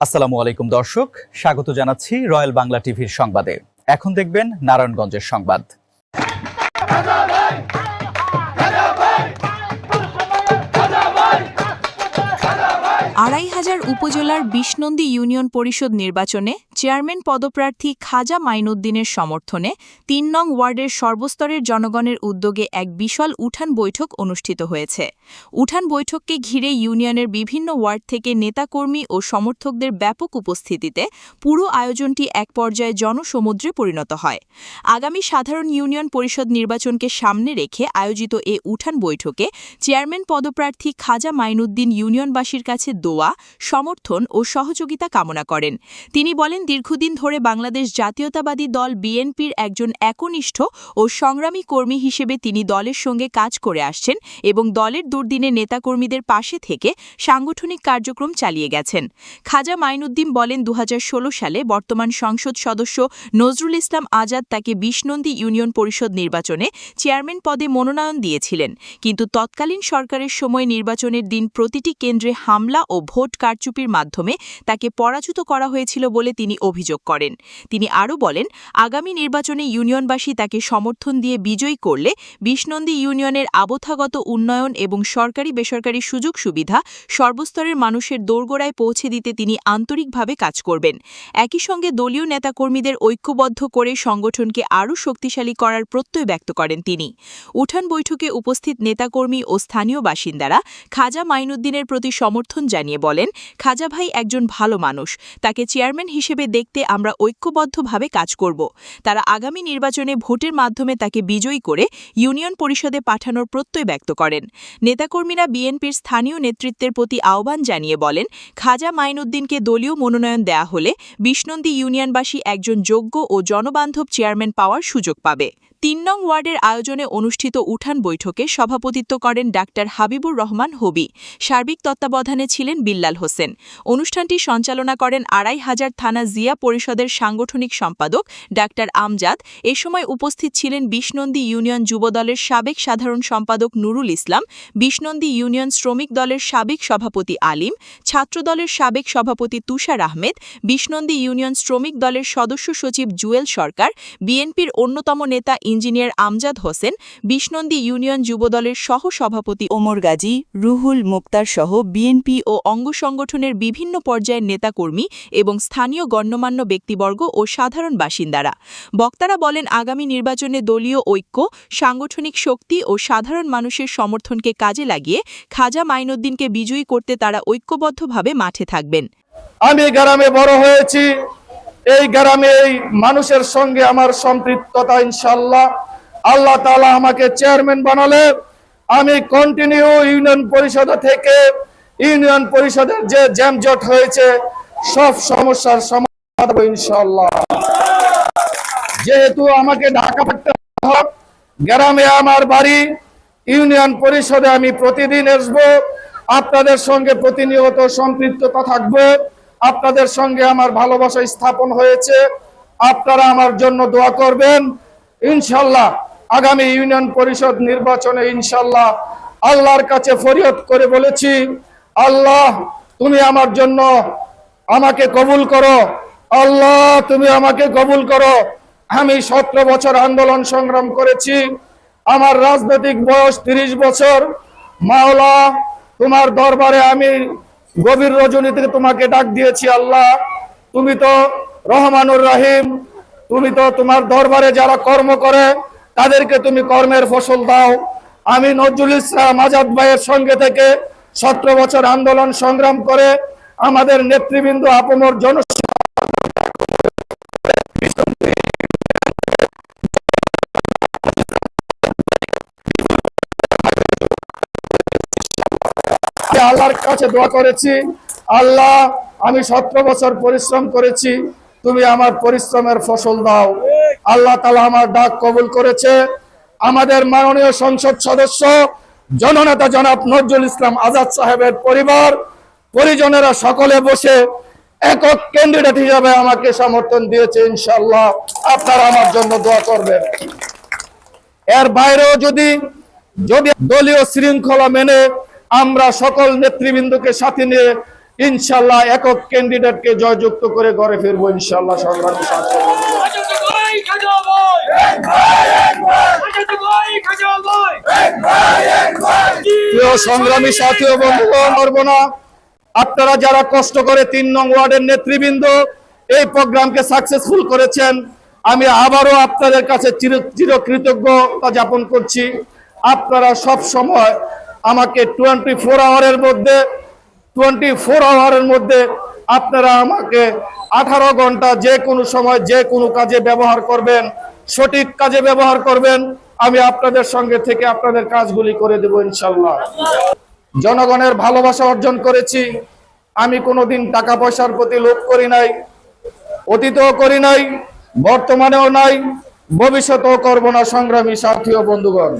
আসসালামু আলাইকুম দর্শক, স্বাগত জানাচ্ছি রয়্যাল বাংলা টিভির সংবাদে। এখন দেখবেন নারায়ণগঞ্জের সংবাদ। আড়াই হাজার উপজেলার ২০ নন্দী ইউনিয়ন পরিষদ নির্বাচনে চেয়ারম্যান পদপ্রার্থী খাজা মাইনুদ্দিনের সমর্থনে ৩ নং ওয়ার্ডের সর্বস্তরের জনগণের উদ্যোগে এক বিশাল উঠান বৈঠক অনুষ্ঠিত হয়েছে। উঠান বৈঠককে ঘিরে ইউনিয়নের বিভিন্ন ওয়ার্ড থেকে নেতাকর্মী ও সমর্থকদের ব্যাপক উপস্থিতিতে পুরো আয়োজনটি এক পর্যায়ে জনসমুদ্রে পরিণত হয়। আগামী সাধারণ ইউনিয়ন পরিষদ নির্বাচনকে সামনে রেখে আয়োজিত এ উঠান বৈঠকে চেয়ারম্যান পদপ্রার্থী খাজা মাইনুদ্দিন ইউনিয়নবাসীর কাছে দোয়া, সমর্থন ও সহযোগিতা কামনা করেন। তিনি বলেন, দীর্ঘদিন ধরে বাংলাদেশ জাতীয়তাবাদী দল বিএনপির একজন একনিষ্ঠ ও সংগ্রামী কর্মী হিসেবে তিনি দলের সঙ্গে কাজ করে আসছেন এবং দলের দুর্দিনে নেতাকর্মীদের পাশে থেকে সাংগঠনিক কার্যক্রম চালিয়ে গেছেন। খাজা মাইনুদ্দিন বলেন, ২০১৬ সালে বর্তমান সংসদ সদস্য নজরুল ইসলাম আজাদ তাকে ২০ নন্দী ইউনিয়ন পরিষদ নির্বাচনে চেয়ারম্যান পদে মনোনয়ন দিয়েছিলেন, কিন্তু তৎকালীন সরকারের সময় নির্বাচনের দিন প্রতিটি কেন্দ্রে হামলা ও ভোট কারচুপির মাধ্যমে তাকে পরাজিত করা হয়েছিল বলে তিনি অভিযোগ করেন। তিনি আরও বলেন, আগামী নির্বাচনে ইউনিয়নবাসী তাকে সমর্থন দিয়ে বিজয়ী করলে ২০ নন্দী ইউনিয়নের আবথাগত উন্নয়ন এবং সরকারি বেসরকারি সুযোগ সুবিধা সর্বস্তরের মানুষের দোরগোড়ায় পৌঁছে দিতে তিনি আন্তরিকভাবে কাজ করবেন। একই সঙ্গে দলীয় নেতাকর্মীদের ঐক্যবদ্ধ করে সংগঠনকে আরও শক্তিশালী করার প্রত্যয় ব্যক্ত করেন তিনি। উঠান বৈঠকে উপস্থিত নেতাকর্মী ও স্থানীয় বাসিন্দারা খাজা মাইনুদ্দিনের প্রতি সমর্থন জানিয়ে বলেন, খাজা ভাই একজন ভালো মানুষ, তাকে চেয়ারম্যান হিসেবে দেখতে আমরা ঐক্যবদ্ধভাবে কাজ করব। তারা আগামী নির্বাচনে ভোটের মাধ্যমে তাকে বিজয়ী করে ইউনিয়ন পরিষদে পাঠানোর প্রত্যয় ব্যক্ত করেন। নেতাকর্মীরা বিএনপির স্থানীয় নেতৃত্বের প্রতি আহ্বান জানিয়ে বলেন, খাজা মাইনুদ্দিনকে দলীয় মনোনয়ন দেয়া হলে ২০ নন্দী ইউনিয়নবাসী একজন যোগ্য ও জনবান্ধব চেয়ারম্যান পাওয়ার সুযোগ পাবে। ৩ নং ওয়ার্ডের আয়োজনে অনুষ্ঠিত উঠান বৈঠকে সভাপতিত্ব করেন ডাক্তার হাবিবুর রহমান হবি। সার্বিক তত্ত্বাবধানে ছিলেন বিল্লাল হোসেন। অনুষ্ঠানটি সঞ্চালনা করেন আড়াই হাজার থানা জিয়া পরিষদের সাংগঠনিক সম্পাদক ডাক্তার আমজাদ। এ সময় উপস্থিত ছিলেন ২০ নন্দী ইউনিয়ন যুবদলের সাবেক সাধারণ সম্পাদক নুরুল ইসলাম, ২০ নন্দী ইউনিয়ন শ্রমিক দলের সাবেক সভাপতি আলিম, ছাত্রদলের সাবেক সভাপতি তুষার আহমেদ, ২০ নন্দী ইউনিয়ন শ্রমিক দলের সদস্য সচিব জুয়েল সরকার, বিএনপির অন্যতম নেতা ইঞ্জিনিয়ার আমজাদ হোসেন, ২০ নন্দী ইউনিয়ন যুবদলের সহ সভাপতি ওমর গাজী, রুহুল মুক্তার সহ বিএনপি ও অঙ্গ সংগঠনের বিভিন্ন পর্যায়ের নেতাকর্মী এবং স্থানীয় গণ্যমান্য ব্যক্তিবর্গ ও সাধারণ বাসিন্দারা। বক্তারা বলেন, আগামী নির্বাচনে দলীয় ঐক্য, সাংগঠনিক শক্তি ও সাধারণ মানুষের সমর্থনকে কাজে লাগিয়ে খাজা মাইনুদ্দিনকে বিজয়ী করতে তারা ঐক্যবদ্ধভাবে মাঠে থাকবেন। আমি গ্রামে বড় হয়েছি, এই গ্রামে এই মানুষের সঙ্গে আমার সম্পৃক্ততা, ইনশাআল্লাহ আল্লাহ তাআলা আমাকে চেয়ারম্যান বানালে আমি কন্টিনিউ ইউনিয়ন পরিষদ থেকে ইউনিয়ন পরিষদের যে জ্যামজট হয়েছে সব সমস্যার সমাধান হবে ইনশাআল্লাহ। যেহেতু আমাকে ঢাকা থাকতে হয়, গ্রামে আমার বাড়ি, ইউনিয়ন পরিষদে আমি প্রতিদিন আসবো, আপনাদের সঙ্গে প্রতিনিয়ত সম্পৃক্ততা থাকবে, আপনাদের সঙ্গে আমার ভালোবাসা স্থাপন হয়েছে। আপনারা আমার জন্য দোয়া করবেন ইনশাআল্লাহ। আগামী ইউনিয়ন পরিষদ নির্বাচনে ইনশাআল্লাহ আল্লাহর কাছে ফরিয়াদ করে বলেছি, আল্লাহ তুমি আমার জন্য আমাকে কবুল করো, আল্লাহ তুমি আমাকে কবুল করো। আমি 17 বছর আন্দোলন সংগ্রাম করেছি, আমার রাজনৈতিক বয়স 30 বছর। মাওলা তোমার দরবারে আমি গভীর রজনীতে তোমাকে ডাক দিয়েছি, আল্লাহ তুমি তো রহমানুর রহিম, তুমি তো তোমার দরবারে যারা কর্ম করে তাদেরকে তুমি কর্মের ফসল দাও। আমি নজরুল ইসলাম আজাদ ভাইয়ের সঙ্গে থেকে 17 বছর আন্দোলন সংগ্রাম করে আমাদের নেতৃবৃন্দ আপমর জন আল্লাহর কাছে দোয়া করেছি, আল্লাহ আমি 17 বছর পরিশ্রম করেছি, তুমি আমার পরিশ্রমের ফসল দাও। আল্লাহ তাআলা আমার ডাক কবুল করেছে। আমাদের মাননীয় সংসদ সদস্য জননেতা জনাব নজরুল ইসলাম আজাদ সাহেবের পরিবার পরিজনেরা সকলে বসে একক ক্যান্ডিডেট হিসেবে আমাকে সমর্থন দিয়েছে। ইনশাআল্লাহ আপনারা আমার জন্য দোয়া করবেন। এর বাইরেও যদি দলীয় শৃঙ্খলা মেনে আমরা সকল নেতৃবৃন্দকে সাথে নিয়ে ইনশাল্লাহ একক ক্যান্ডিডেটকে জয়যুক্ত করে ঘরে ফিরবো ইনশাল্লাহ। সংগ্রামী সাথী ও বন্ধুগণ, প্রিয় সংগ্রামী সাথী ও বন্ধুগণ, পারবো না আপনারা যারা কষ্ট করে 3 নং ওয়ার্ডের নেতৃবৃন্দ এই প্রোগ্রামকে সাকসেসফুল করেছেন, আমি আবারও আপনাদের কাছে চিরকৃতজ্ঞতা জ্ঞাপন করছি। আপনারা সব সময় আমাকে 24 আওয়ারের মধ্যে আপনারা আমাকে 18 ঘন্টা যে কোনো সময় যে কোনো কাজে ব্যবহার করবেন, সঠিক কাজে ব্যবহার করবেন। আমি আপনাদের সঙ্গে থেকে আপনাদের কাজগুলি করে দেব ইনশাল্লাহ। জনগণের ভালোবাসা অর্জন করেছি। আমি কোনোদিন টাকা পয়সার প্রতি লোভ করি নাই, অতীতেও করি নাই, বর্তমানেও নাই, ভবিষ্যতেও করব না। সংগ্রামী সাথী ও বন্ধুগণ,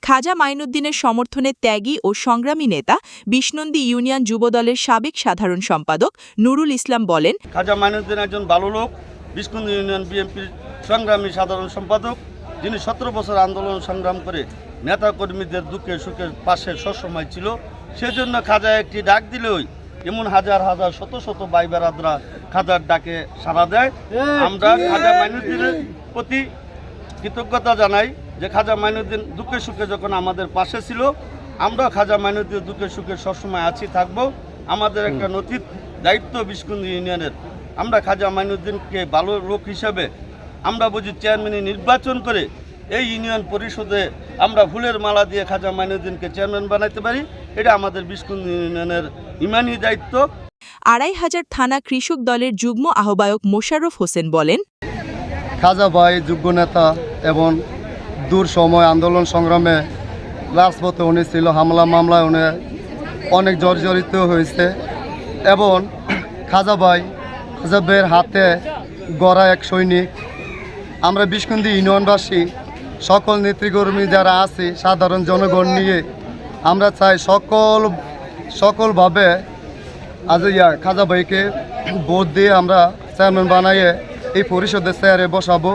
খাজা মাইনুদ্দিনের সমর্থনে ত্যাগী ও সংগ্রামী নেতা বিষ্ণন্দী ইউনিয়ন যুবদলের সাবেক সাধারণ সম্পাদক নুরুল ইসলাম বলেন, খাজা মাইনুদ্দিন একজন ভালো লোক, বিষ্ণন্দী ইউনিয়ন বিএনপির সংগ্রামী সাধারণ সম্পাদক, যিনি 17 বছর আন্দোলন সংগ্রাম করে নেতা কর্মীদের দুঃখে সুখের পাশে সবসময় ছিল। সেজন্য খাজা একটি ডাক দিলেই এমন হাজার হাজার শত শত ভাই বেরাদরা খাজার ডাকে সাড়া দেয়। আমরা খাজা মাইনুদ্দিনের প্রতি কৃতজ্ঞতা জানাই যে খাজা মাইনুদ্দিন দুঃখে সুখে যখন আমাদের পাশে ছিল, আমরা খাজা মাইনুদ্দিন দুঃখে সুখে সবসময় আছি, থাকবো। আমাদের একটা নৈতিক দায়িত্ব বিষ্ণন্দী ইউনিয়নের। আমরা খাজা মাইনুদ্দিনকে ভালো লোক হিসাবে আমরা বুঝি চেয়ারম্যান নির্বাচন করে এই ইউনিয়ন পরিষদে আমরা ফুলের মালা দিয়ে খাজা মাইনুদ্দিনকে চেয়ারম্যান বানাইতে পারি। এটা আমাদের বিষ্ণন্দী ইউনিয়নের ইমানি দায়িত্ব। 2500 থানা কৃষক দলের যুগ্ম আহ্বায়ক মোশাররফ হোসেন বলেন, খাজা ভাই যোগ্য নেতা এবং দূর সময় আন্দোলন সংগ্রামে রাজপথে উনি ছিল, হামলা মামলায় উনি অনেক জর্জরিত হয়েছে এবং খাজা ভাইয়ের হাতে গড়া এক সৈনিক। আমরা বিষ্ণন্দী ইউনিয়নবাসী সকল নেতৃকর্মী যারা আছি, সাধারণ জনগণ নিয়ে আমরা চাই সকলভাবে আজ খাজা ভাইকে ভোট দিয়ে আমরা চেয়ারম্যান বানাইয়ে এই পরিষদের চেয়ারে বসাবো।